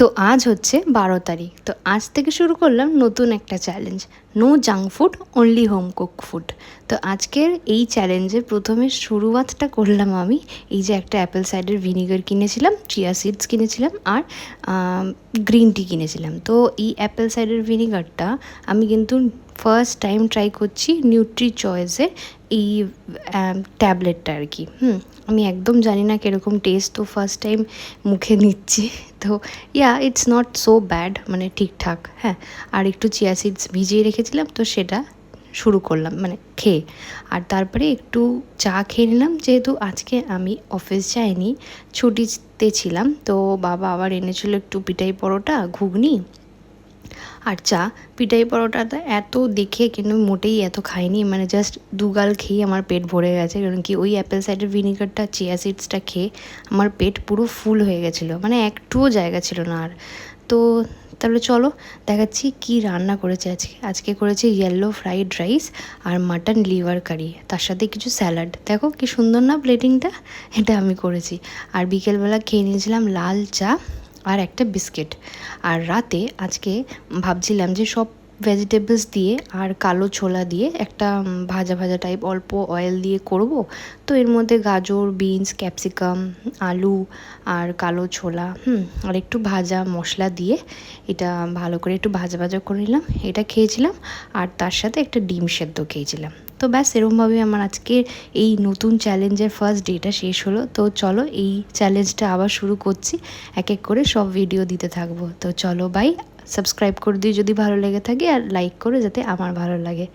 তো আজ হচ্ছে 12 তারিখ। তো আজ থেকে শুরু করলাম নতুন একটা challenge, no junk food, only home cook food. তো আজকের এই চ্যালেঞ্জে প্রথমে শুরুয়াতটা করলাম আমি। এই যে একটা অ্যাপেল সাইডার ভিনিগার কিনেছিলাম, চিয়া সিডস কিনেছিলাম, আর গ্রিন টি কিনেছিলাম। তো এই অ্যাপেল সাইডার ভিনিগারটা আমি কিন্তু ফার্স্ট টাইম ট্রাই করছি নিউট্রি চয়েসের এই ট্যাবলেটটা আর কি। আমি একদম জানি না কীরকম টেস্ট, তো ফার্স্ট টাইম মুখে নিচ্ছি। তো ইটস নট সো ব্যাড, মানে ঠিকঠাক। হ্যাঁ, আর একটু চিয়া সিডস ভিজিয়ে রেখেছিলাম, তো সেটা শুরু করলাম মানে খেয়ে। আর তারপরে একটু চা খেয়ে নিলাম, যেহেতু আজকে আমি অফিস যাইনি, ছুটিতে ছিলাম। তো বাবা আবার এনেছিল একটু পিঠাই পরোটা, ঘুগনি আর চা। পিঠাই পরোটাটা এত দেখে কিন্তু মোটেই এত খাইনি, মানে জাস্ট দুগাল খেয়ে আমার পেট ভরে গেছে। কারণ কি ওই অ্যাপেল সাইডার ভিনিগারটা, চিয়া সিডসটা খেয়ে আমার পেট পুরো ফুল হয়ে গেছিলো, মানে একটুও জায়গা ছিল না আর। তো তাহলে চলো দেখাচ্ছি কি রান্না করেছে আজকে করেছে ইয়েলো ফ্রাইড রাইস আর মাটন লিভার কারি, তার সাথে কিছু স্যালাড। দেখো কি সুন্দর না প্লেটিংটা, এটা আমি করেছি। আর বিকেলবেলা খেয়ে নিয়েছিলাম লাল চা আর একটা বিস্কিট। আর রাতে আজকে ভাবছিলাম যে সব ভেজিটেবলস দিয়ে আর কালো ছোলা দিয়ে একটা ভাজা ভাজা টাইপ অল্প অয়েল দিয়ে করব। তো এর মধ্যে গাজর, বিনস, ক্যাপসিকাম, আলু আর কালো ছোলা আর একটু ভাজা মশলা দিয়ে এটা ভালো করে একটু ভাজা ভাজা করে নিলাম, এটা খেয়েছিলাম। আর তার সাথে একটা ডিম সেদ্ধ খেয়েছিলাম। তো ব্যাস এরকমভাবে আমার আজকে এই নতুন চ্যালেঞ্জের ফার্স্ট ডেটা শেষ হলো। তো চলো এই চ্যালেঞ্জটা আবার শুরু করছি, এক এক করে সব ভিডিও দিতে থাকবো। তো চলো বাই, সাবস্ক্রাইব করে দিও যদি ভালো লেগে থাকে, আর লাইক করো যাতে আমার ভালো লাগে।